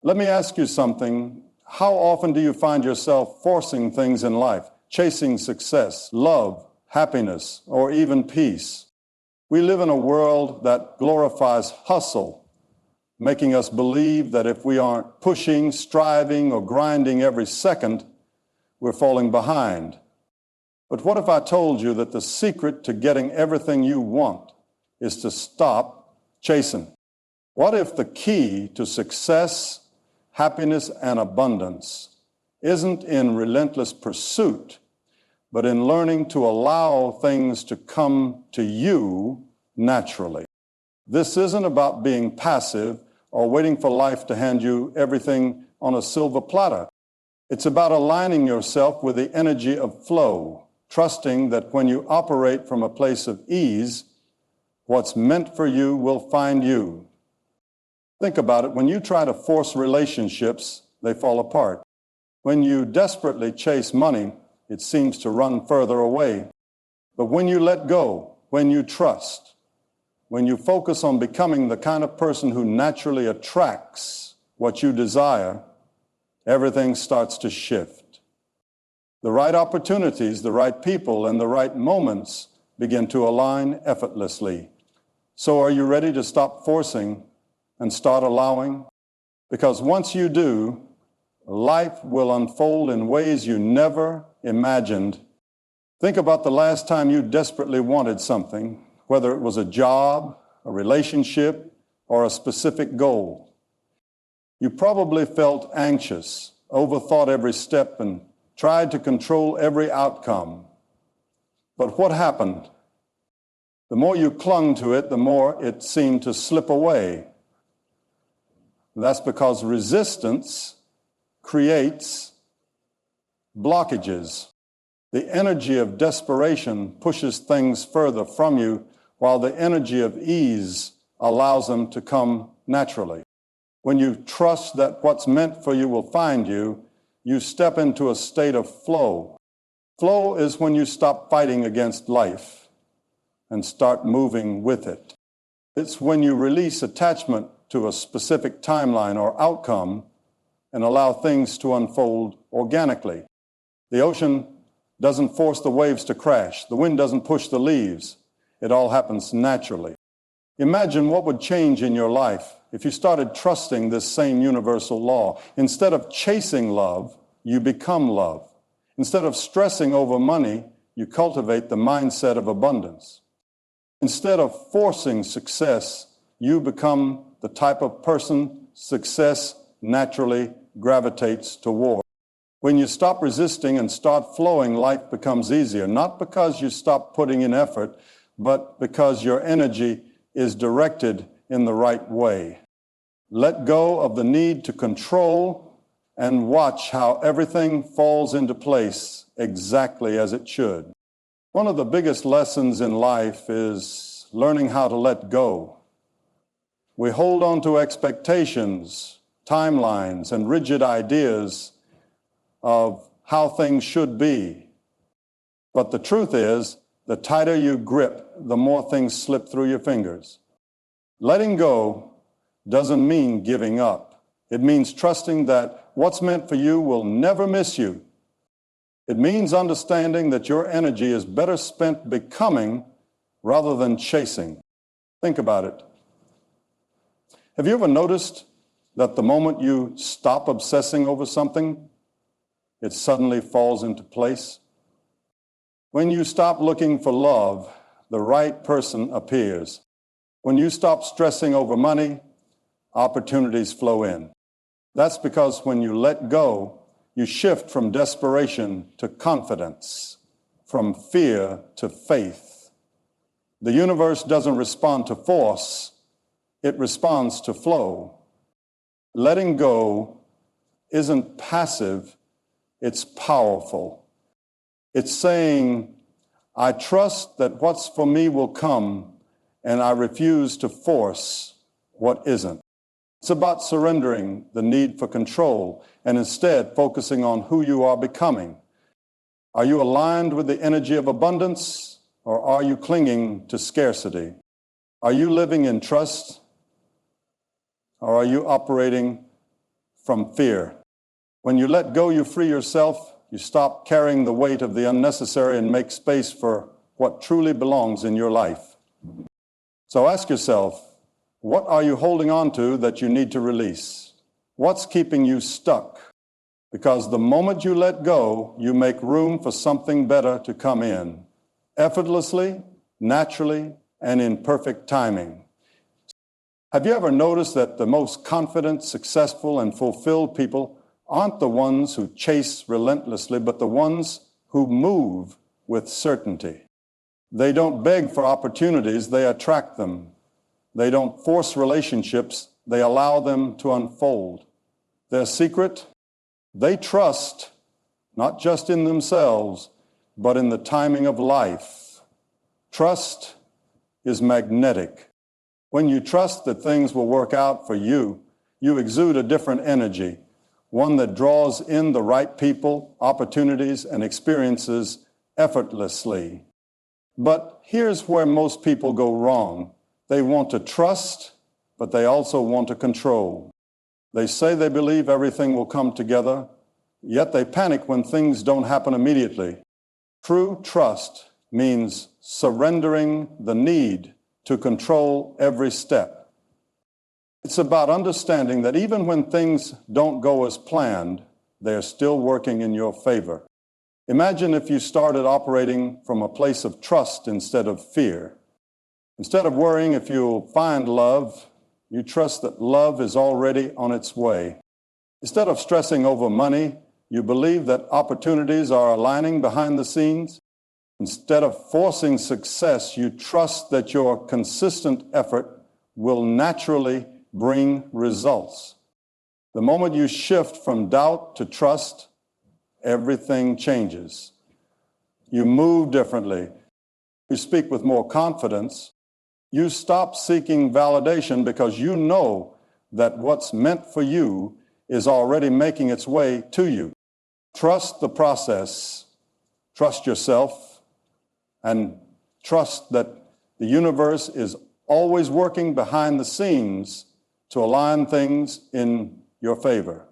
Let me ask you something. How often do you find yourself forcing things in life, chasing success, love, happiness, or even peace? We live in a world that glorifies hustle, making us believe that if we aren't pushing, striving, or grinding every second, we're falling behind. But what if I told you that the secret to getting everything you want is to stop chasing? What if the key to success, happiness, and abundance isn't in relentless pursuit, but in learning to allow things to come to you naturally? This isn't about being passive or waiting for life to hand you everything on a silver platter. It's about aligning yourself with the energy of flow, trusting that when you operate from a place of ease, what's meant for you will find you. Think about it. When you try to force relationships, they fall apart. When you desperately chase money, it seems to run further away. But when you let go, when you trust, when you focus on becoming the kind of person who naturally attracts what you desire, everything starts to shift. The right opportunities, the right people, and the right moments begin to align effortlessly. So are you ready to stop forcing and start allowing? Because once you do, life will unfold in ways you never imagined. Think about the last time you desperately wanted something, whether it was a job, a relationship, or a specific goal. You probably felt anxious, overthought every step, and tried to control every outcome. But what happened? The more you clung to it, the more it seemed to slip away. That's because resistance creates blockages. The energy of desperation pushes things further from you, while the energy of ease allows them to come naturally. When you trust that what's meant for you will find you, you step into a state of flow. Flow is when you stop fighting against life and start moving with it. It's when you release attachment to a specific timeline or outcome and allow things to unfold organically. The ocean doesn't force the waves to crash. The wind doesn't push the leaves. It all happens naturally. Imagine what would change in your life if you started trusting this same universal law. Instead of chasing love, you become love. Instead of stressing over money, you cultivate the mindset of abundance. Instead of forcing success, you become the type of person success naturally gravitates toward. When you stop resisting and start flowing, life becomes easier, not because you stop putting in effort, but because your energy is directed in the right way. Let go of the need to control and watch how everything falls into place exactly as it should. One of the biggest lessons in life is learning how to let go. We hold on to expectations, timelines, and rigid ideas of how things should be. But the truth is, the tighter you grip, the more things slip through your fingers. Letting go doesn't mean giving up. It means trusting that what's meant for you will never miss you. It means understanding that your energy is better spent becoming rather than chasing. Think about it. Have you ever noticed that the moment you stop obsessing over something, it suddenly falls into place? When you stop looking for love, the right person appears. When you stop stressing over money, opportunities flow in. That's because when you let go, you shift from desperation to confidence, from fear to faith. The universe doesn't respond to force, it responds to flow. Letting go isn't passive, it's powerful. It's saying, I trust that what's for me will come, and I refuse to force what isn't. It's about surrendering the need for control and instead focusing on who you are becoming. Are you aligned with the energy of abundance, or are you clinging to scarcity? Are you living in trust, or are you operating from fear. When you let go, you free yourself. You stop carrying the weight of the unnecessary and make space for what truly belongs in your life. So ask yourself, what are you holding on to that you need to release? What's keeping you stuck? Because the moment you let go, you make room for something better to come in, effortlessly, naturally, and in perfect timing. Have you ever noticed that the most confident, successful, and fulfilled people aren't the ones who chase relentlessly, but the ones who move with certainty? They don't beg for opportunities, they attract them. They don't force relationships, they allow them to unfold. Their secret? They trust, not just in themselves, but in the timing of life. Trust is magnetic. When you trust that things will work out for you, you exude a different energy, one that draws in the right people, opportunities, and experiences effortlessly. But here's where most people go wrong. They want to trust, but they also want to control. They say they believe everything will come together, yet they panic when things don't happen immediately. True trust means surrendering the need to control every step. It's about understanding that even when things don't go as planned, they're still working in your favor. Imagine if you started operating from a place of trust instead of fear. Instead of worrying if you'll find love, you trust that love is already on its way. Instead of stressing over money, you believe that opportunities are aligning behind the scenes. Instead of forcing success, you trust that your consistent effort will naturally bring results. The moment you shift from doubt to trust, everything changes. You move differently. You speak with more confidence. You stop seeking validation because you know that what's meant for you is already making its way to you. Trust the process, trust yourself, and trust that the universe is always working behind the scenes to align things in your favor.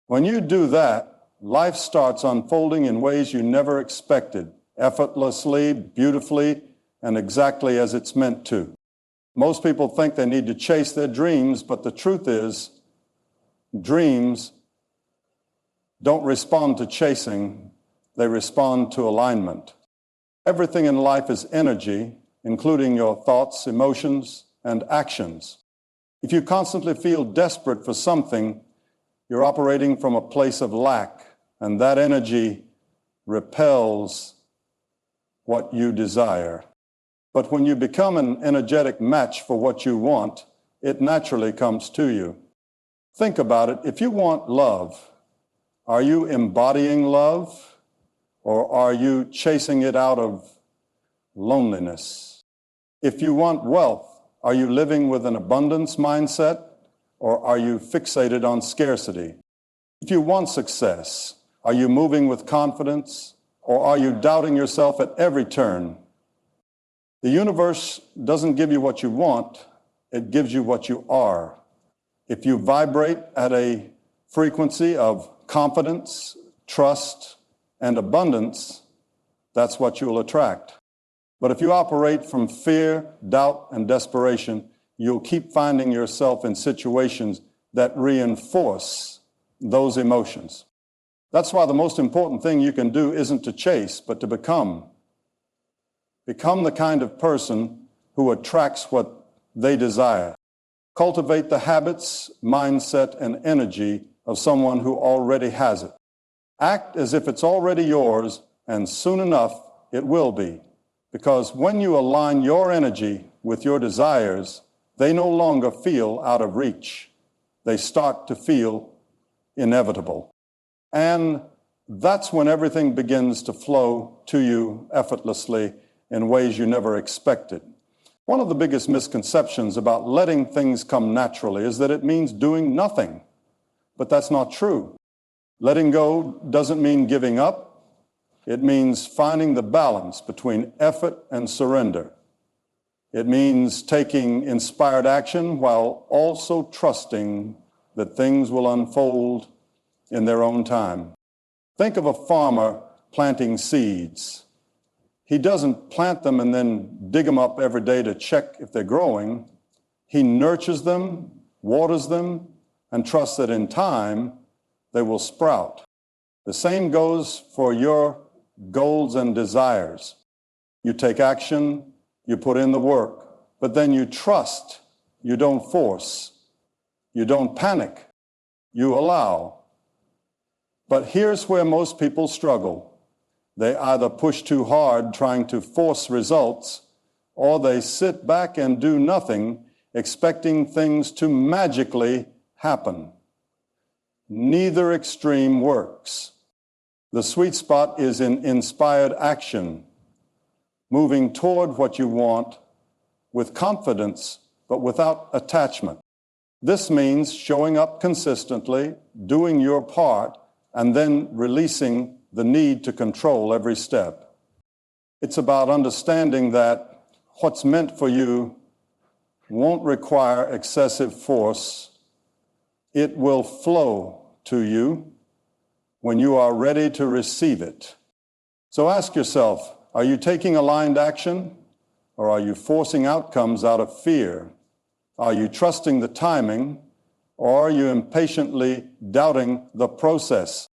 When you do that, life starts unfolding in ways you never expected, effortlessly, beautifully, and exactly as it's meant to. Most people think they need to chase their dreams, but the truth is, dreams don't respond to chasing, they respond to alignment. Everything in life is energy, including your thoughts, emotions, and actions. If you constantly feel desperate for something, you're operating from a place of lack, and that energy repels what you desire. But when you become an energetic match for what you want, it naturally comes to you. Think about it. If you want love, are you embodying love, or are you chasing it out of loneliness? If you want wealth, are you living with an abundance mindset, or are you fixated on scarcity? If you want success, are you moving with confidence, or are you doubting yourself at every turn? The universe doesn't give you what you want, it gives you what you are. If you vibrate at a frequency of confidence, trust, and abundance, that's what you'll attract. But if you operate from fear, doubt, and desperation, you'll keep finding yourself in situations that reinforce those emotions. That's why the most important thing you can do isn't to chase, but to become. Become the kind of person who attracts what they desire. Cultivate the habits, mindset, and energy of someone who already has it. Act as if it's already yours, and soon enough it will be. Because when you align your energy with your desires, they no longer feel out of reach. They start to feel inevitable. And that's when everything begins to flow to you effortlessly in ways you never expected. One of the biggest misconceptions about letting things come naturally is that it means doing nothing. But that's not true. Letting go doesn't mean giving up. It means finding the balance between effort and surrender. It means taking inspired action while also trusting that things will unfold in their own time. Think of a farmer planting seeds. He doesn't plant them and then dig them up every day to check if they're growing. He nurtures them, waters them, and trusts that in time they will sprout. The same goes for your goals and desires. You take action, you put in the work, but then you trust. You don't force. You don't panic. You allow. But here's where most people struggle. They either push too hard trying to force results, or they sit back and do nothing, expecting things to magically happen. Neither extreme works. The sweet spot is in inspired action, moving toward what you want with confidence, but without attachment. This means showing up consistently, doing your part, and then releasing the need to control every step. It's about understanding that what's meant for you won't require excessive force. It will flow to you when you are ready to receive it. So ask yourself, are you taking aligned action, or are you forcing outcomes out of fear? Are you trusting the timing, or are you impatiently doubting the process?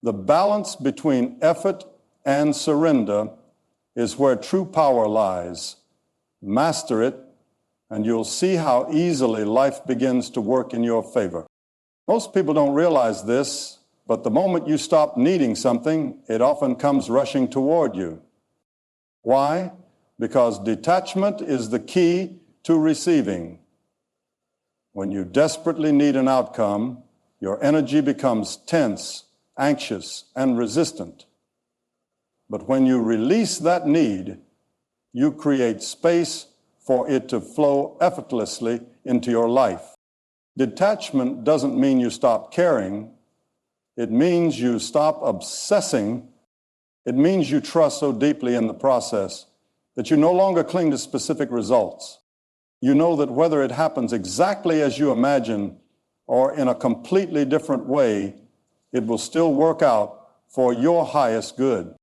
The balance between effort and surrender is where true power lies. Master it, and you'll see how easily life begins to work in your favor. Most people don't realize this, but the moment you stop needing something, it often comes rushing toward you. Why? Because detachment is the key to receiving. When you desperately need an outcome, your energy becomes tense, anxious, and resistant. But when you release that need, you create space for it to flow effortlessly into your life. Detachment doesn't mean you stop caring. It means you stop obsessing. It means you trust so deeply in the process that you no longer cling to specific results. You know that whether it happens exactly as you imagine or in a completely different way, it will still work out for your highest good.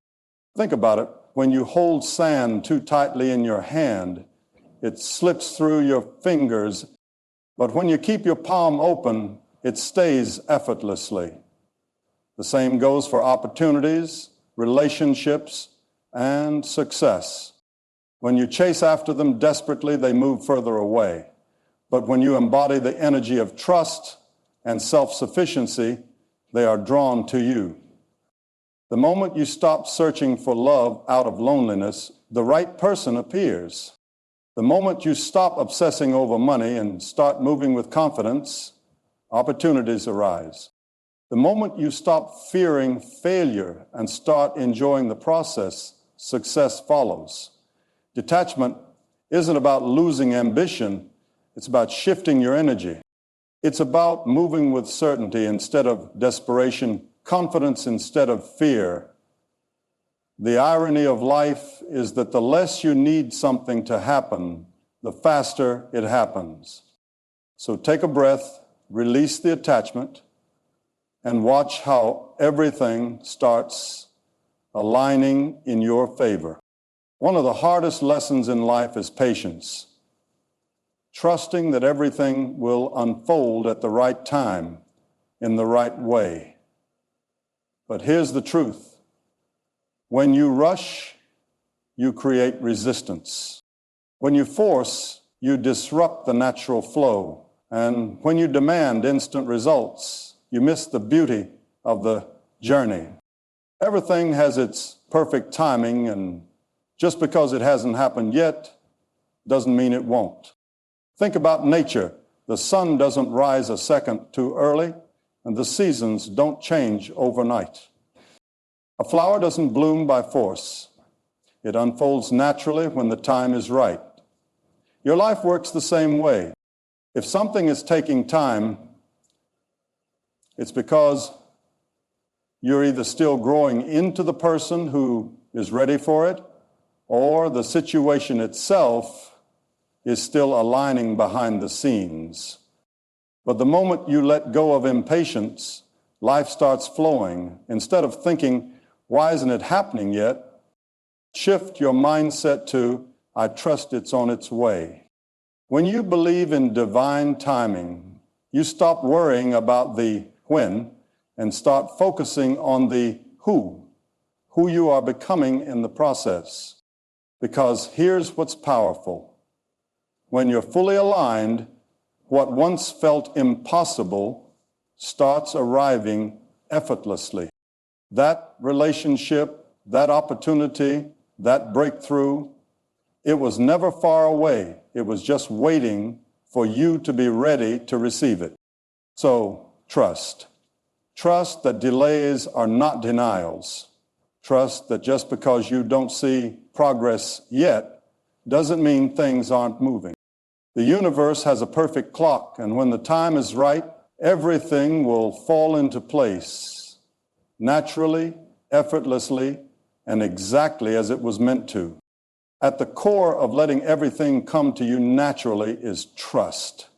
Think about it. When you hold sand too tightly in your hand, it slips through your fingers, but when you keep your palm open, it stays effortlessly. The same goes for opportunities, relationships, and success. When you chase after them desperately, they move further away. But when you embody the energy of trust and self-sufficiency, they are drawn to you. The moment you stop searching for love out of loneliness, the right person appears. The moment you stop obsessing over money and start moving with confidence, opportunities arise. The moment you stop fearing failure and start enjoying the process, success follows. Detachment isn't about losing ambition, it's about shifting your energy. It's about moving with certainty instead of desperation, confidence instead of fear. The irony of life is that the less you need something to happen, the faster it happens. So take a breath, release the attachment, and watch how everything starts aligning in your favor. One of the hardest lessons in life is patience. Trusting that everything will unfold at the right time, in the right way. But here's the truth. When you rush, you create resistance. When you force, you disrupt the natural flow. And when you demand instant results, you miss the beauty of the journey. Everything has its perfect timing, and just because it hasn't happened yet doesn't mean it won't. Think about nature. The sun doesn't rise a second too early, and the seasons don't change overnight. A flower doesn't bloom by force. It unfolds naturally when the time is right. Your life works the same way. If something is taking time, it's because you're either still growing into the person who is ready for it, or the situation itself is still aligning behind the scenes. But the moment you let go of impatience, life starts flowing. Instead of thinking, why isn't it happening yet? Shift your mindset to, I trust it's on its way. When you believe in divine timing, you stop worrying about the when and start focusing on the who you are becoming in the process. Because here's what's powerful. When you're fully aligned, what once felt impossible starts arriving effortlessly. That relationship, that opportunity, that breakthrough, it was never far away. It was just waiting for you to be ready to receive it. So trust. Trust that delays are not denials. Trust that just because you don't see progress yet doesn't mean things aren't moving. The universe has a perfect clock, and when the time is right, everything will fall into place, naturally, effortlessly, and exactly as it was meant to. At the core of letting everything come to you naturally is trust.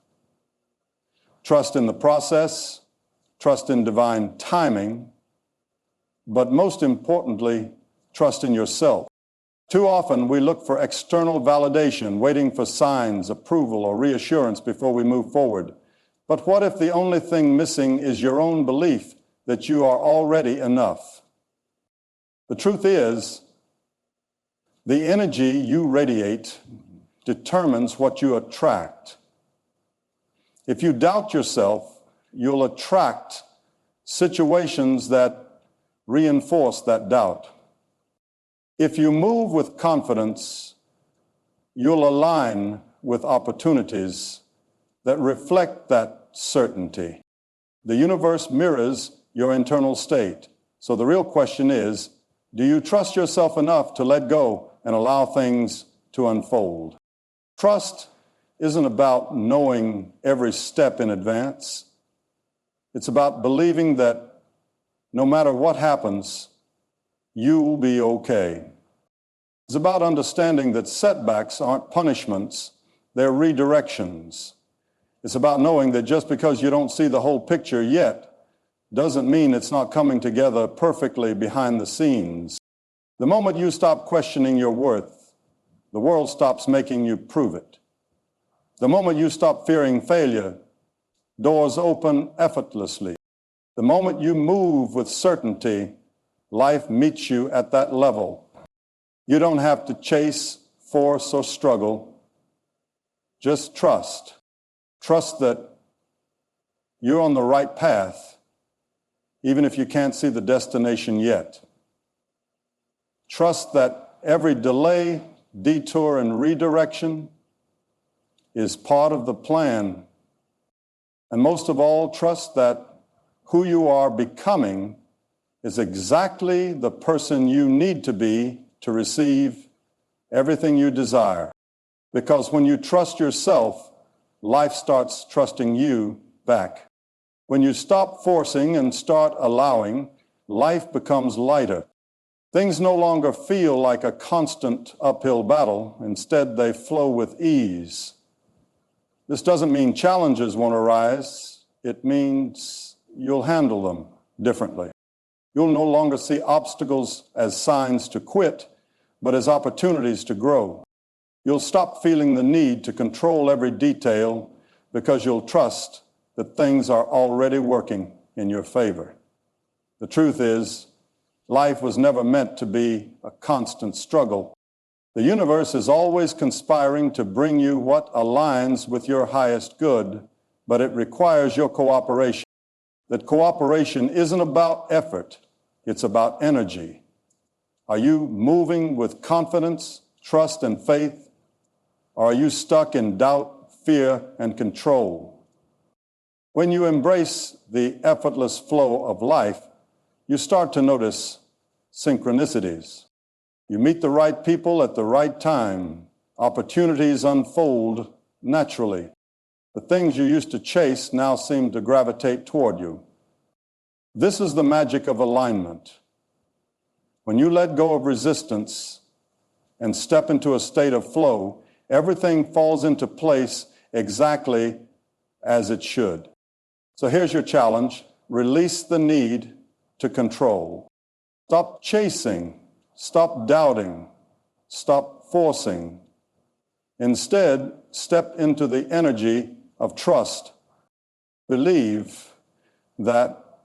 Trust in the process, trust in divine timing, but most importantly, trust in yourself. Too often we look for external validation, waiting for signs, approval, or reassurance before we move forward. But what if the only thing missing is your own belief that you are already enough? The truth is, the energy you radiate determines what you attract. If you doubt yourself, you'll attract situations that reinforce that doubt. If you move with confidence, you'll align with opportunities that reflect that certainty. The universe mirrors your internal state. So the real question is, do you trust yourself enough to let go and allow things to unfold? Trust isn't about knowing every step in advance. It's about believing that no matter what happens, you'll be okay. It's about understanding that setbacks aren't punishments, they're redirections. It's about knowing that just because you don't see the whole picture yet doesn't mean it's not coming together perfectly behind the scenes. The moment you stop questioning your worth, the world stops making you prove it. The moment you stop fearing failure, doors open effortlessly. The moment you move with certainty, life meets you at that level. You don't have to chase, force, or struggle. Just trust. Trust that you're on the right path, even if you can't see the destination yet. Trust that every delay, detour, and redirection is part of the plan. And most of all, trust that who you are becoming is exactly the person you need to be to receive everything you desire. Because when you trust yourself, life starts trusting you back. When you stop forcing and start allowing, life becomes lighter. Things no longer feel like a constant uphill battle. Instead, they flow with ease. This doesn't mean challenges won't arise. It means you'll handle them differently. You'll no longer see obstacles as signs to quit, but as opportunities to grow. You'll stop feeling the need to control every detail because you'll trust that things are already working in your favor. The truth is, life was never meant to be a constant struggle. The universe is always conspiring to bring you what aligns with your highest good, but it requires your cooperation. That cooperation isn't about effort, it's about energy. Are you moving with confidence, trust, and faith? Or are you stuck in doubt, fear, and control? When you embrace the effortless flow of life, you start to notice synchronicities. You meet the right people at the right time. Opportunities unfold naturally. The things you used to chase now seem to gravitate toward you. This is the magic of alignment. When you let go of resistance and step into a state of flow, everything falls into place exactly as it should. So here's your challenge. Release the need to control. Stop chasing. Stop doubting. Stop forcing. Instead, step into the energy of trust. Believe that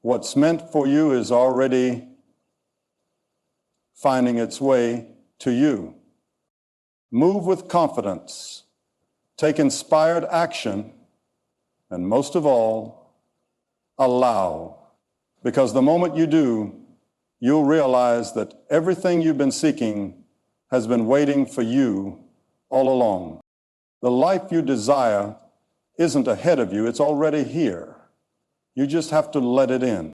what's meant for you is already finding its way to you. Move with confidence. Take inspired action. And most of all, allow. Because the moment you do, you'll realize that everything you've been seeking has been waiting for you all along. The life you desire isn't ahead of you, it's already here. You just have to let it in.